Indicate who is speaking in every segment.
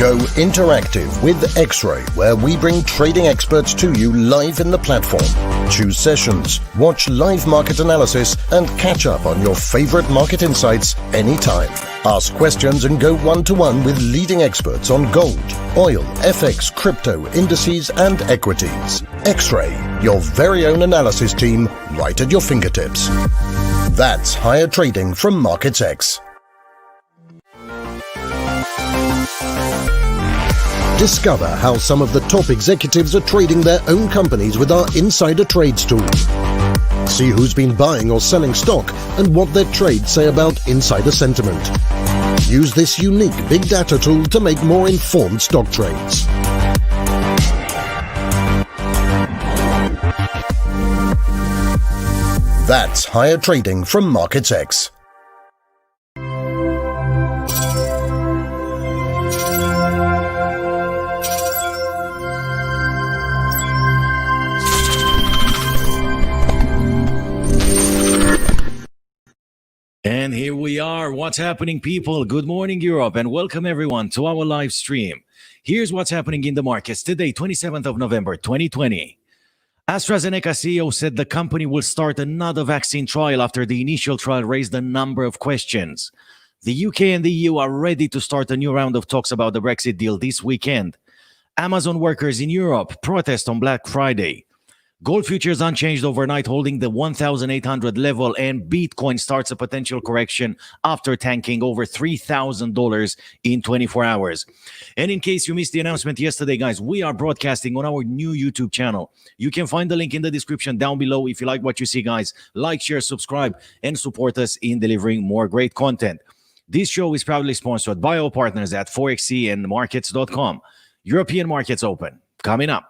Speaker 1: Go interactive with X-Ray, where we bring trading experts to you live in the platform. Choose sessions, watch live market analysis, and catch up on your favorite market insights anytime. Ask questions and go one-to-one with leading experts on gold, oil, FX, crypto, indices, and equities. X-Ray, your very own analysis team, right at your fingertips. That's higher trading from MarketsX. Discover how some of the top executives are trading their own companies with our Insider Trades tool. See who's been buying or selling stock and what their trades say about insider sentiment. Use this unique big data tool to make more informed stock trades. That's higher trading from MarketsX.
Speaker 2: And here we are. What's happening, people? Good morning, Europe, and welcome everyone to our live stream. Here's what's happening in the markets today, 27th of November, 2020. AstraZeneca CEO said the company will start another vaccine trial after the initial trial raised a number of questions. The UK and the EU are ready to start a new round of talks about the Brexit deal this weekend. Amazon workers in Europe protest on Black Friday. Gold futures unchanged overnight, holding the 1,800 level, and Bitcoin starts a potential correction after tanking over $3,000 in 24 hours. And in case you missed the announcement yesterday, guys, we are broadcasting on our new YouTube channel. You can find the link in the description down below. If you like what you see, guys, like, share, subscribe, and support us in delivering more great content. This show is proudly sponsored by our partners at Forexy and Markets.com. European markets open. Coming up.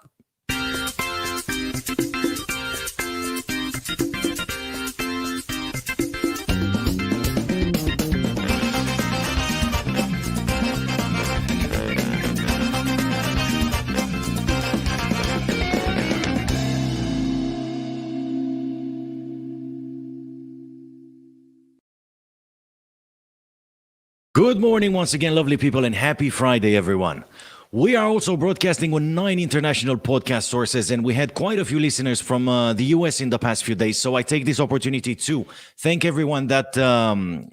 Speaker 2: Good morning once again, lovely people, and happy Friday, everyone. We are also broadcasting on 9 international podcast sources, and we had quite a few listeners from the US in the past few days. So I take this opportunity to thank everyone that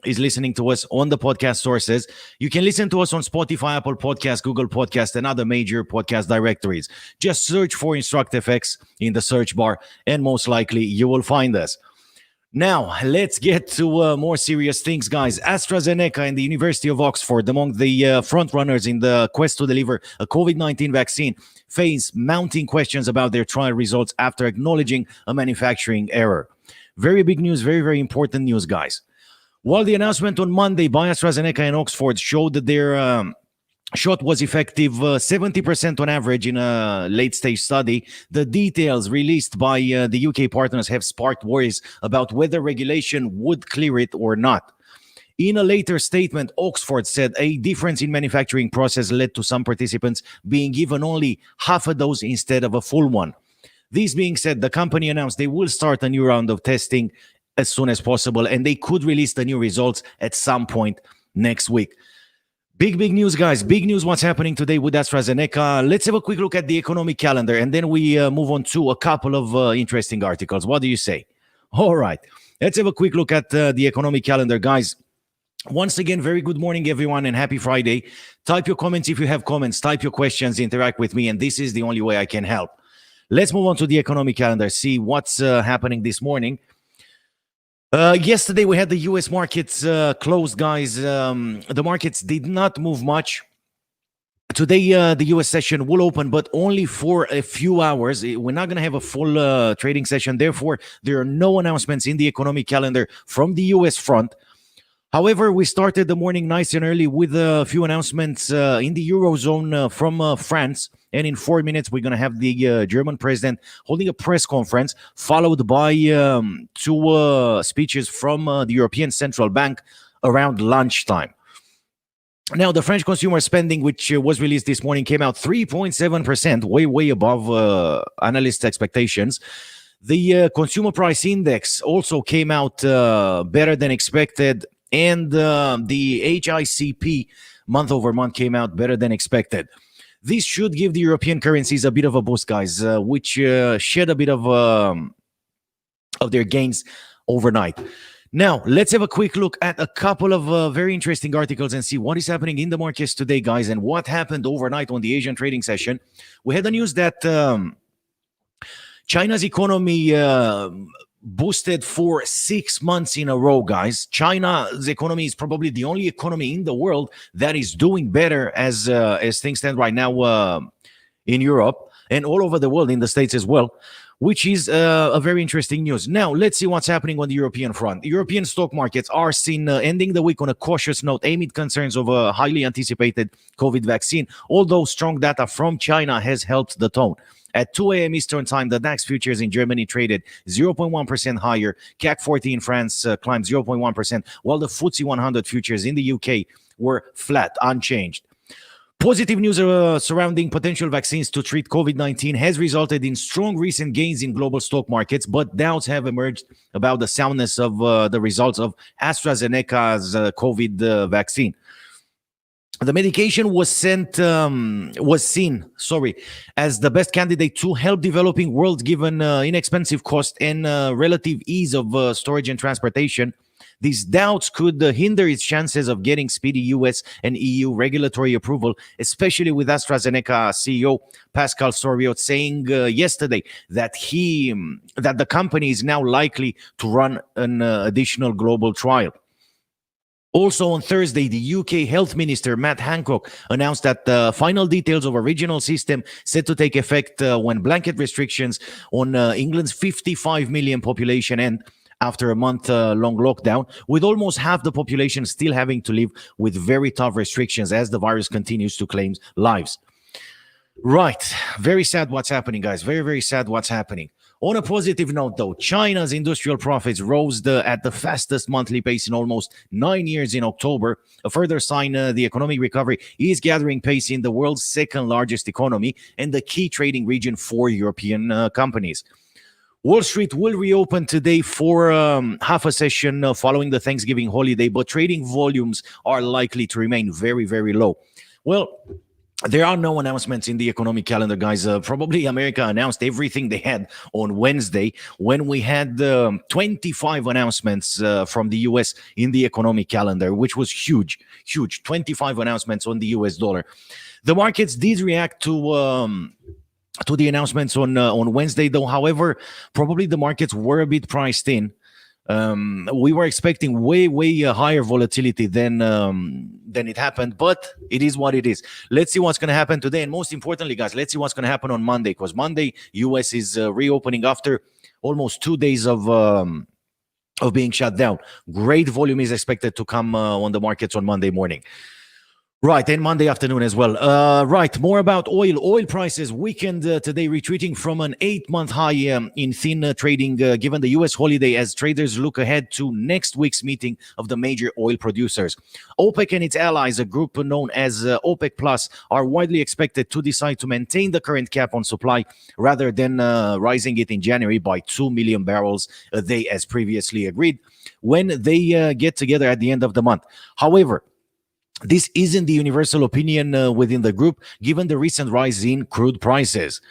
Speaker 2: is listening to us on the podcast sources. You can listen to us on Spotify, Apple Podcasts, Google Podcasts, and other major podcast directories. Just search for InstructFX in the search bar, and most likely you will find us. Now, let's get to more serious things, guys. AstraZeneca and the University of Oxford, among the front runners in the quest to deliver a COVID-19 vaccine, face mounting questions about their trial results after acknowledging a manufacturing error. Very big news, very, very important news, guys. While the announcement on Monday by AstraZeneca and Oxford showed that their shot was effective 70% on average in a late-stage study, the details released by the UK partners have sparked worries about whether regulation would clear it or not. In a later statement, Oxford said a difference in manufacturing process led to some participants being given only half a dose instead of a full one. This being said, the company announced they will start a new round of testing as soon as possible, and they could release the new results at some point next week. Big news, guys. Big news what's happening today with AstraZeneca. Let's have a quick look at the economic calendar, and then we move on to a couple of interesting articles. What do you say? All right. Let's have a quick look at the economic calendar, guys. Once again, very good morning, everyone, and happy Friday. Type your comments if you have comments. Type your questions. Interact with me, and this is the only way I can help. Let's move on to the economic calendar, see what's happening this morning. Yesterday, we had the U.S. markets closed, guys. The markets did not move much. Today, the U.S. session will open, but only for a few hours. We're not going to have a full trading session. Therefore, there are no announcements in the economic calendar from the U.S. front. However, we started the morning nice and early with a few announcements in the Eurozone from France. And in 4 minutes, we're going to have the German president holding a press conference, followed by two speeches from the European Central Bank around lunchtime. Now, the French consumer spending, which was released this morning, came out 3.7%, way above analysts' expectations. The consumer price index also came out better than expected, and the HICP month over month came out better than expected. This should give the European currencies a bit of a boost, guys, which shed a bit of their gains overnight. Now, let's have a quick look at a couple of very interesting articles and see what is happening in the markets today, guys, and what happened overnight on the Asian trading session. We had the news that China's economy boosted for 6 months in a row, guys. China's economy is probably the only economy in the world that is doing better as things stand right now in Europe and all over the world, in the States as well, which is a very interesting news. Now, let's see what's happening on the European front. The European stock markets are seen ending the week on a cautious note amid concerns of a highly anticipated COVID vaccine, although strong data from China has helped the tone. At 2 a.m. Eastern Time, the DAX futures in Germany traded 0.1% higher. CAC 40 in France climbed 0.1%, while the FTSE 100 futures in the UK were flat, unchanged. Positive news surrounding potential vaccines to treat COVID-19 has resulted in strong recent gains in global stock markets, but doubts have emerged about the soundness of the results of AstraZeneca's COVID vaccine. The medication was seen as the best candidate to help developing world, given inexpensive cost and relative ease of storage and transportation. These doubts could hinder its chances of getting speedy US and EU regulatory approval, especially with AstraZeneca CEO Pascal Soriot saying yesterday that the company is now likely to run an additional global trial. Also on Thursday, the UK Health Minister, Matt Hancock, announced that the final details of a regional system set to take effect when blanket restrictions on England's 55 million population end after a month-long lockdown, with almost half the population still having to live with very tough restrictions as the virus continues to claim lives. Right. Very sad what's happening, guys. Very, very sad what's happening. On a positive note, though, China's industrial profits rose at the fastest monthly pace in almost 9 years in October. A further sign the economic recovery is gathering pace in the world's second largest economy and the key trading region for European companies. Wall Street will reopen today for half a session following the Thanksgiving holiday, but trading volumes are likely to remain very, very low. Well, there are no announcements in the economic calendar, guys. Probably America announced everything they had on Wednesday when we had 25 announcements from the US in the economic calendar, which was huge. 25 announcements on the US dollar. The markets did react to the announcements on Wednesday, though. However, probably the markets were a bit priced in. We were expecting way higher volatility than it happened, but it is what it is. Let's see what's going to happen today, and most importantly, guys, let's see what's going to happen on Monday, because Monday, US is reopening after almost 2 days of being shut down. Great volume is expected to come on the markets on Monday morning. Right, and Monday afternoon as well. Right, more about oil. Oil prices weakened today, retreating from an 8-month high in thin trading, given the U.S. holiday, as traders look ahead to next week's meeting of the major oil producers. OPEC and its allies, a group known as OPEC Plus, are widely expected to decide to maintain the current cap on supply rather than rising it in January by 2 million barrels a day, as previously agreed, when they get together at the end of the month. However, this isn't the universal opinion within the group, given the recent rise in crude prices.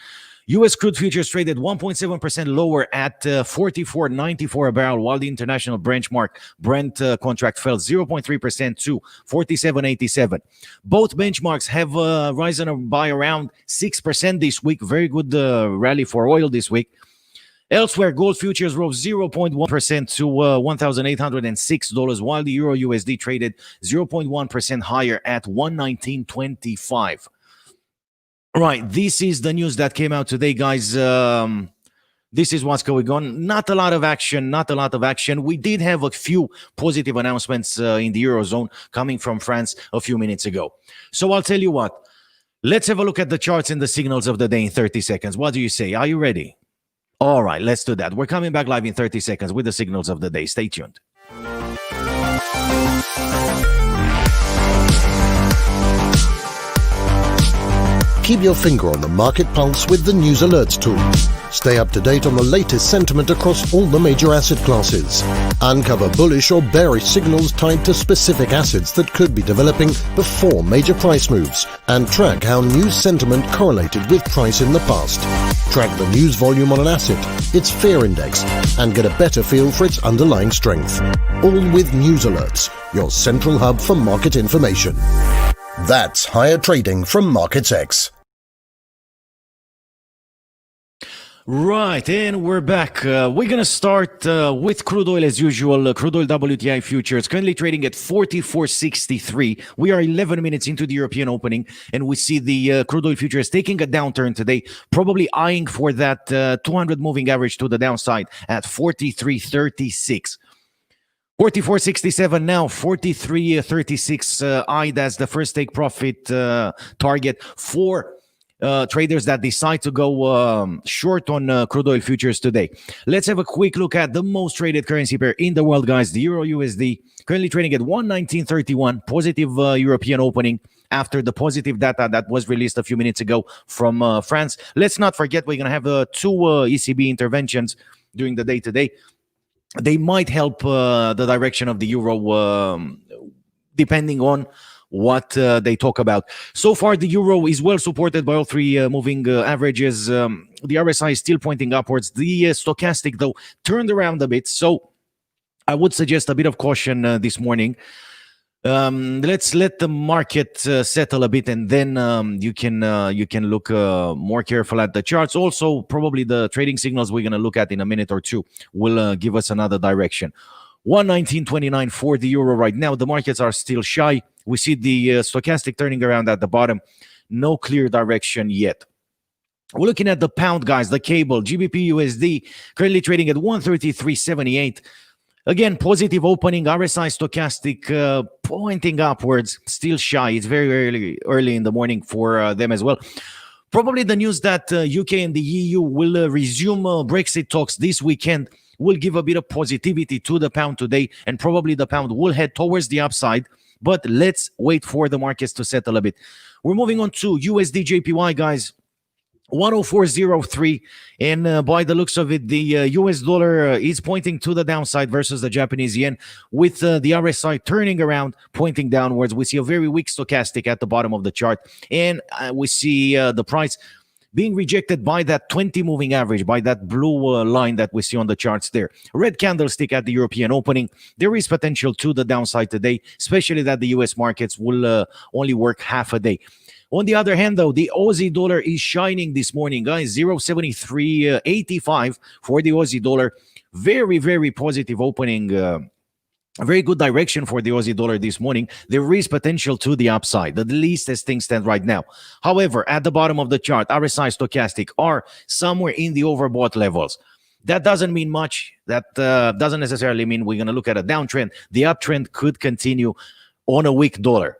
Speaker 2: U.S. crude futures traded 1.7% lower at $44.94 a barrel, while the international benchmark Brent contract fell 0.3% to $47.87. Both benchmarks have risen by around 6% this week. Very good rally for oil this week. Elsewhere, gold futures rose 0.1% to $1,806, while the Euro USD traded 0.1% higher at 119.25. Right, this is the news that came out today, guys. This is what's going on. Not a lot of action. We did have a few positive announcements in the Eurozone coming from France a few minutes ago. So I'll tell you what. Let's have a look at the charts and the signals of the day in 30 seconds. What do you say? Are you ready? All right, let's do that. We're coming back live in 30 seconds with the signals of the day. Stay tuned.
Speaker 1: Keep your finger on the market pulse with the News Alerts tool. Stay up to date on the latest sentiment across all the major asset classes. Uncover bullish or bearish signals tied to specific assets that could be developing before major price moves, and track how news sentiment correlated with price in the past. Track the news volume on an asset, its fear index, and get a better feel for its underlying strength. All with News Alerts, your central hub for market information. That's higher trading from MarketsX.
Speaker 2: Right, and we're back. We're going to start with crude oil as usual. Crude oil WTI futures currently trading at 44.63. We are 11 minutes into the European opening, and we see the crude oil futures taking a downturn today, probably eyeing for that 200 moving average to the downside at 43.36. 44.67 now, 43.36 eyed as the first take profit target for traders that decide to go short on crude oil futures today. Let's have a quick look at the most traded currency pair in the world, guys. The Euro USD currently trading at 119.31, positive European opening after the positive data that was released a few minutes ago from France. Let's not forget we're going to have two ECB interventions during the day today. They might help the direction of the euro depending on what they talk about. So far, the euro is well supported by all three moving averages. The RSI is still pointing upwards. The stochastic, though, turned around a bit. So I would suggest a bit of caution this morning. Let's let the market settle a bit, and then you can look more careful at the charts. Also, probably the trading signals we're going to look at in a minute or two will give us another direction. 119.29 for the euro right now. The markets are still shy. We see the stochastic turning around at the bottom. No clear direction yet. We're looking at the pound, guys, the cable, GBP USD, currently trading at 133.78. Again, positive opening, RSI stochastic pointing upwards, still shy. It's very early in the morning for them as well. Probably the news that UK and the EU will resume Brexit talks this weekend will give a bit of positivity to the pound today, and probably the pound will head towards the upside. But let's wait for the markets to settle a bit. We're moving on to USD JPY, guys. 104.03, and by the looks of it, the US dollar is pointing to the downside versus the Japanese yen, with the RSI turning around, pointing downwards. We see a very weak stochastic at the bottom of the chart, and we see the price being rejected by that 20 moving average, by that blue line that we see on the charts there. Red candlestick at the European opening. There is potential to the downside today, especially that the US markets will only work half a day. On the other hand, though, the Aussie dollar is shining this morning, guys. 0.7385 for the Aussie dollar. Very positive opening. A very good direction for the Aussie dollar this morning. There is potential to the upside, at least as things stand right now. However, at the bottom of the chart, RSI stochastic are somewhere in the overbought levels. That doesn't mean much. That doesn't necessarily mean we're going to look at a downtrend. The uptrend could continue on a weak dollar.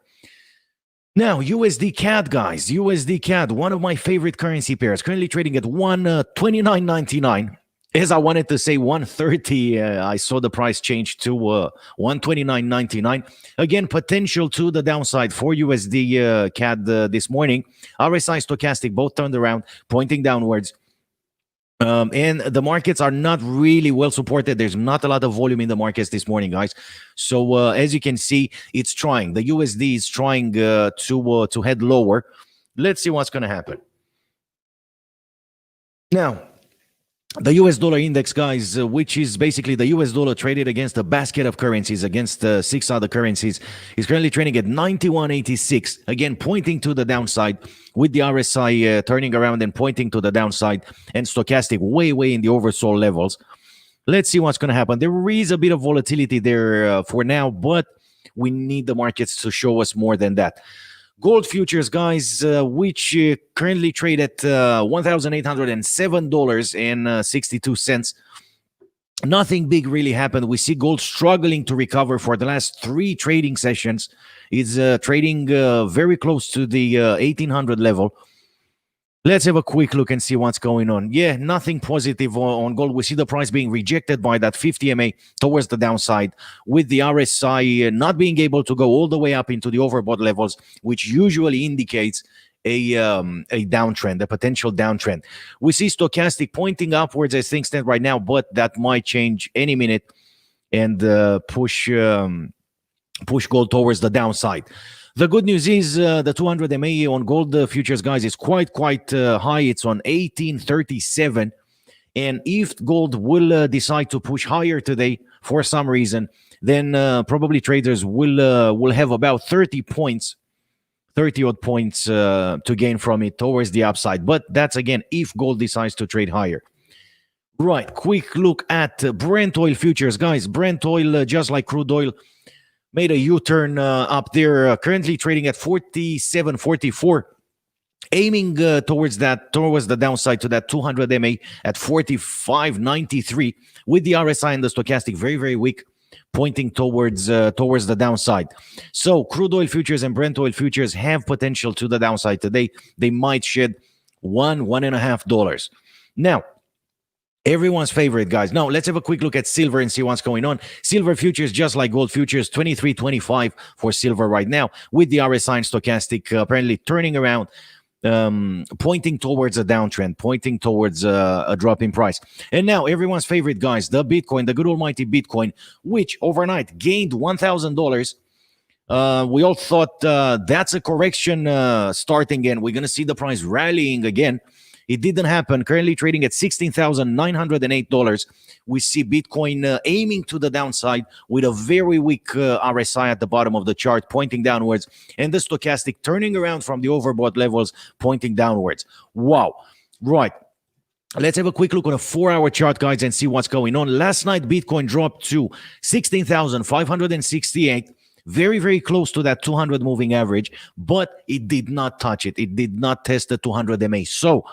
Speaker 2: Now, USD CAD, guys. USD CAD, one of my favorite currency pairs, currently trading at 129.99. As I wanted to say 130, I saw the price change to 129.99. Again, potential to the downside for USD CAD this morning. RSI stochastic both turned around, pointing downwards. And the markets are not really well supported. There's not a lot of volume in the markets this morning, guys. So as you can see, it's trying. The USD is trying to head lower. Let's see what's going to happen. Now, the US dollar index, guys, which is basically the US dollar traded against a basket of currencies, against 6 other currencies, is currently trading at 91.86. Again, pointing to the downside, with the RSI turning around and pointing to the downside, and stochastic way in the oversold levels. Let's see what's going to happen. There is a bit of volatility there for now, but we need the markets to show us more than that. Gold futures, guys, which currently trade at $1,807.62. Nothing big really happened. We see gold struggling to recover for the last 3 trading sessions. It's trading very close to the 1800 level. Let's have a quick look and see what's going on. Yeah, nothing positive on gold. We see the price being rejected by that 50 MA towards the downside, with the RSI not being able to go all the way up into the overbought levels, which usually indicates a downtrend, a potential downtrend. We see stochastic pointing upwards as things stand right now, but that might change any minute and push gold towards the downside. The good news is the 200 MA on gold futures, guys, is quite high. It's on 1837. And if gold will decide to push higher today for some reason, then probably traders will have about 30 odd points to gain from it towards the upside. But that's, again, if gold decides to trade higher. Right, quick look at Brent oil futures, guys. Brent oil, just like crude oil, made a U-turn up there, currently trading at 47.44, aiming towards the downside to that 200 MA at 45.93, with the RSI and the stochastic very weak, pointing towards the downside. So crude oil futures and Brent oil futures have potential to the downside today. They might shed $1.5. Now, everyone's favorite, guys. Now, let's have a quick look at silver and see what's going on. Silver futures, just like gold futures, 23.25 for silver right now, with the RSI and stochastic apparently turning around, pointing towards a downtrend, pointing towards a drop in price. And now, everyone's favorite, guys, the Bitcoin, the good almighty Bitcoin, which overnight gained $1,000. We all thought that's a correction starting again. We're going to see the price rallying again. It didn't happen. Currently trading at $16,908. We see Bitcoin aiming to the downside with a very weak RSI at the bottom of the chart, pointing downwards, and the stochastic turning around from the overbought levels, pointing downwards. Wow. Right. Let's have a quick look on a 4-hour chart, guys, and see what's going on. Last night, Bitcoin dropped to 16,568. Very close to that 200 moving average, but it did not touch it. It did not test the 200 MA. So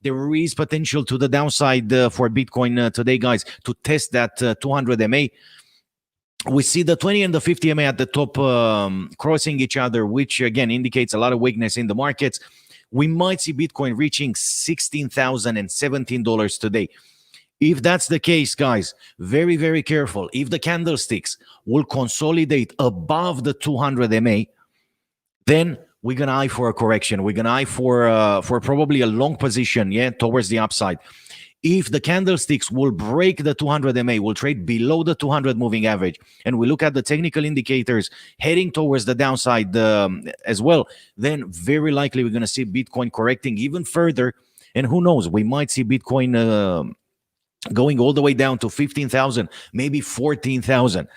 Speaker 2: there is potential to the downside for Bitcoin today, guys, to test that 200 MA. We see the 20 and the 50 MA at the top crossing each other, which again indicates a lot of weakness in the markets. We might see Bitcoin reaching $16,017 today. If that's the case, guys, very careful. If the candlesticks will consolidate above the 200 MA, then we're going to eye for a correction. We're going to eye for probably a long position, towards the upside. If the candlesticks will break the 200 MA, will trade below the 200 moving average, and we look at the technical indicators heading towards the downside as well, then very likely we're going to see Bitcoin correcting even further. And who knows, we might see Bitcoin going all the way down to 15,000, maybe 14,000.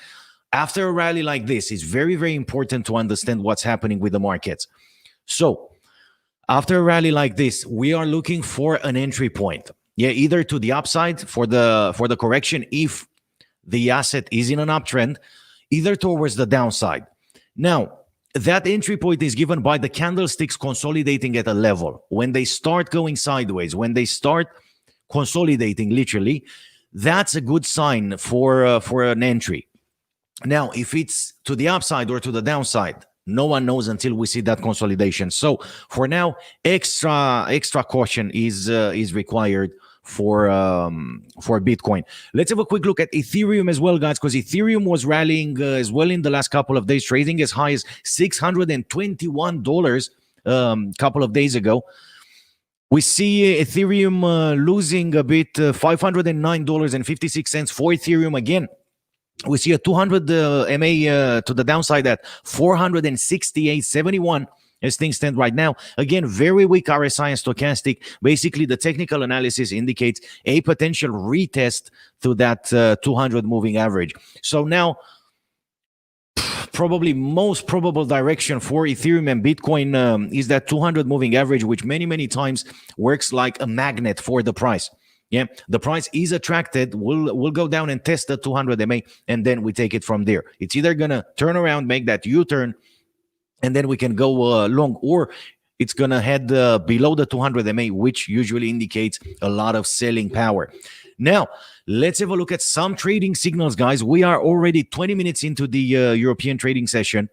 Speaker 2: After a rally like this, it's very important to understand what's happening with the markets. So after a rally like this, we are looking for an entry point. Either to the upside for the correction if the asset is in an uptrend, either towards the downside. Now, that entry point is given by the candlesticks consolidating at a level. When they start going sideways, when they start consolidating literally, that's a good sign for an entry. Now, if it's to the upside or to the downside, no one knows until we see that consolidation. So for now, extra caution is required for Bitcoin. Let's have a quick look at Ethereum as well, guys, because Ethereum was rallying as well in the last couple of days, trading as high as $621 couple of days ago. We see Ethereum losing a bit, $509.56 for Ethereum again. We see a 200 MA to the downside at 468.71 as things stand right now. Again, very weak RSI and stochastic. Basically, the technical analysis indicates a potential retest to that 200 moving average. So now, probably most probable direction for Ethereum and Bitcoin is that 200 moving average, which many times works like a magnet for the price. The price is attracted, we'll go down and test the 200 MA, and then we take it from there. It's either going to turn around, make that U-turn, and then we can go long, or it's going to head below the 200 MA, which usually indicates a lot of selling power. Now, let's have a look at some trading signals, guys. We are already 20 minutes into the European trading session.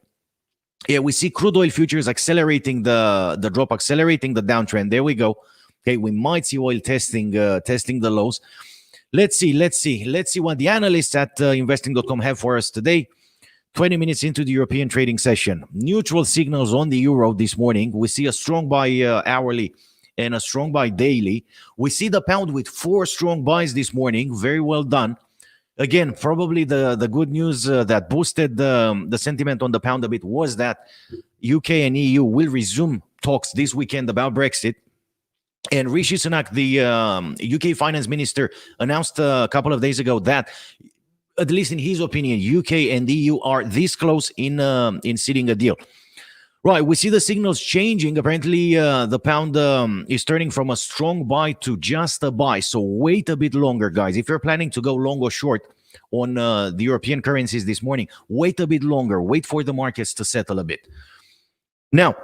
Speaker 2: We see crude oil futures accelerating the drop, accelerating the downtrend. There we go. Okay, we might see oil testing the lows. Let's see what the analysts at investing.com have for us today. 20 minutes into the European trading session. Neutral signals on the euro this morning. We see a strong buy hourly and a strong buy daily. We see the pound with 4 strong buys this morning. Very well done. Again, probably the good news that boosted the sentiment on the pound a bit was that UK and EU will resume talks this weekend about Brexit. And Rishi Sunak, the UK finance minister, announced a couple of days ago that, at least in his opinion, UK and EU are this close in sealing a deal. Right, we see the signals changing. Apparently, the pound is turning from a strong buy to just a buy. So wait a bit longer, guys. If you're planning to go long or short on the European currencies this morning, wait a bit longer. Wait for the markets to settle a bit. Now,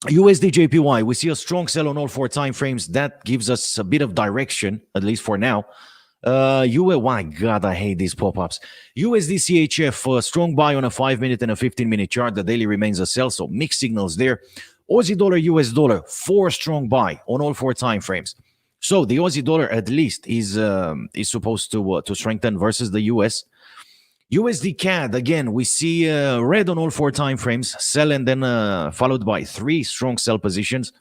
Speaker 2: USD JPY, we see a strong sell on all 4 time frames. That gives us a bit of direction, at least for now. My God, I hate these pop-ups. USD CHF, strong buy on a 5-minute and a 15-minute chart. The daily remains a sell, so mixed signals there. Aussie dollar, US dollar, 4 strong buy on all 4 time frames. So the Aussie dollar at least is supposed to strengthen versus the US. USD CAD, again, we see red on all 4 time frames, sell and then followed by 3 strong sell positions.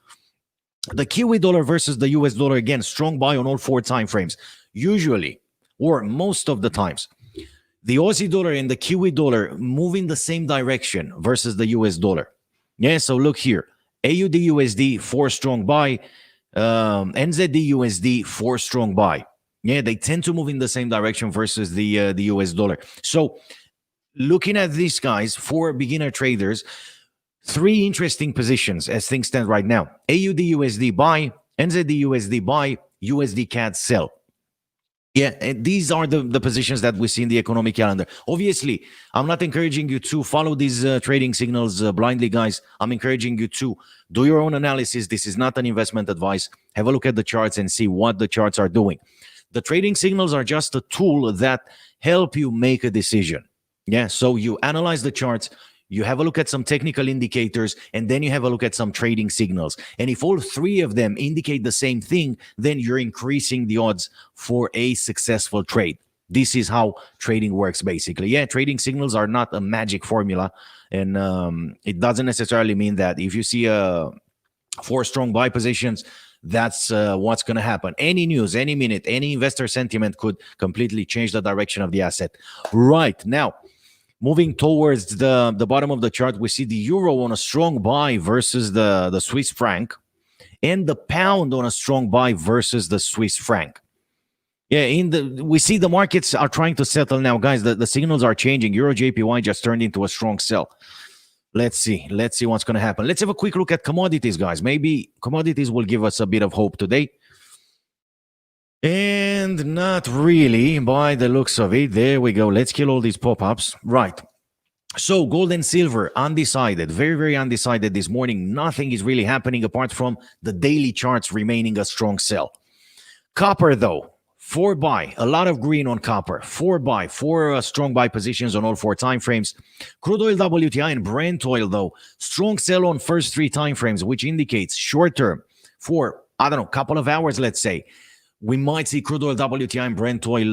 Speaker 2: The Kiwi dollar versus the US dollar, again, strong buy on all 4 time frames. Usually, or most of the times, the Aussie dollar and the Kiwi dollar move in the same direction versus the US dollar. Yeah, so look here. AUD USD, 4 strong buy. NZD USD, 4 strong buy. Yeah, they tend to move in the same direction versus the US dollar. So looking at these guys, for beginner traders, 3 interesting positions as things stand right now. AUD USD buy, NZD USD buy, USD CAD sell. Yeah, and these are the positions that we see in the economic calendar. Obviously, I'm not encouraging you to follow these trading signals blindly, guys. I'm encouraging you to do your own analysis. This is not an investment advice. Have a look at the charts and see what the charts are doing. The trading signals are just a tool that help you make a decision. Yeah, so you analyze the charts, you have a look at some technical indicators, and then you have a look at some trading signals. And if all 3 of them indicate the same thing, then you're increasing the odds for a successful trade. This is how trading works, basically. Yeah, trading signals are not a magic formula, and it doesn't necessarily mean that if you see 4 strong buy positions, that's what's going to happen. Any news, any minute, any investor sentiment could completely change the direction of the asset. Right now, moving towards the bottom of the chart, we see the euro on a strong buy versus the Swiss franc, and the pound on a strong buy versus the Swiss franc. Yeah, we see the markets are trying to settle now, guys. The signals are changing. Euro JPY just turned into a strong sell. Let's see what's going to happen. Let's have a quick look at commodities, guys. Maybe commodities will give us a bit of hope today. And not really, by the looks of it. There we go. Let's kill all these pop-ups. Right. So gold and silver, undecided. Very, very undecided this morning. Nothing is really happening apart from the daily charts remaining a strong sell. Copper, though, 4 buy. A lot of green on copper. 4 buy. 4 strong buy positions on all 4 time frames. Crude oil, WTI, and Brent oil, though, strong sell on first 3 time frames, which indicates short term for, I don't know, couple of hours, let's say. We might see crude oil, WTI, and Brent oil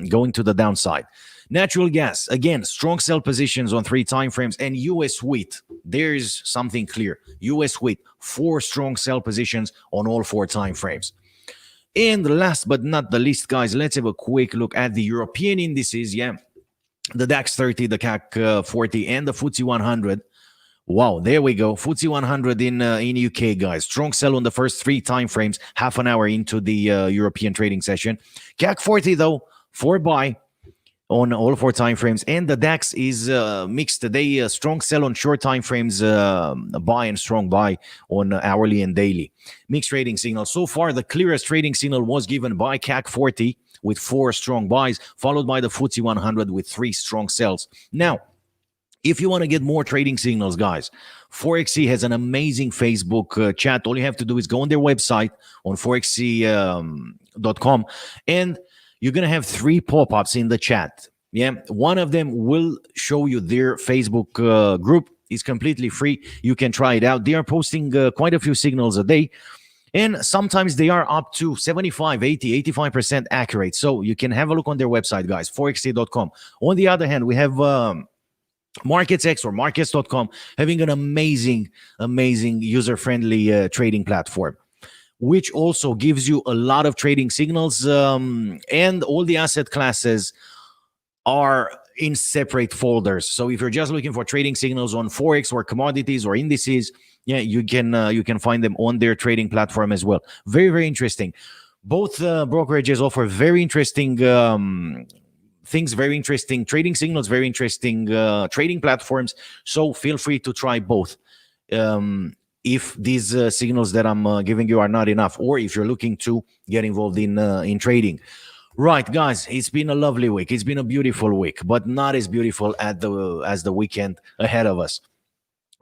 Speaker 2: going to the downside. Natural gas, again, strong sell positions on 3 time frames. And U.S. wheat, there's something clear. U.S. wheat, 4 strong sell positions on all 4 time frames. And last but not the least, guys, let's have a quick look at the European indices. Yeah, the DAX 30, the CAC 40, and the FTSE 100. Wow, there we go. FTSE 100 in UK, guys. Strong sell on the first 3 time frames, half an hour into the European trading session. CAC 40, though, 4 buy on all 4 time frames. And the DAX is mixed today. Strong sell on short time frames, buy and strong buy on hourly and daily. Mixed trading signal. So far, the clearest trading signal was given by CAC 40 with 4 strong buys, followed by the FTSE 100 with 3 strong sells. Now, if you want to get more trading signals, guys, Forexy has an amazing Facebook chat. All you have to do is go on their website on forexy.com, and you're going to have 3 pop-ups in the chat. Yeah, one of them will show you their Facebook group. It's completely free. You can try it out. They are posting quite a few signals a day, and sometimes they are up to 75, 80, 85% accurate. So you can have a look on their website, guys, forexy.com. On the other hand, we have MarketsX or markets.com, having an amazing user-friendly trading platform, which also gives you a lot of trading signals, and all the asset classes are in separate folders. So if you're just looking for trading signals on Forex or commodities or indices, you can find them on their trading platform as well. Very interesting. Both brokerages offer very interesting things, very interesting trading signals, very interesting trading platforms. So feel free to try both. If these signals that I'm giving you are not enough, or if you're looking to get involved in trading. Right, guys, it's been a lovely week. It's been a beautiful week, but not as beautiful as the weekend ahead of us.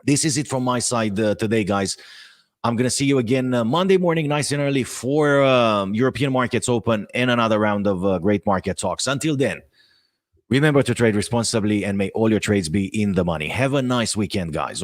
Speaker 2: This is it from my side today, guys. I'm going to see you again Monday morning, nice and early, for European markets open and another round of great market talks. Until then, remember to trade responsibly and may all your trades be in the money. Have a nice weekend, guys.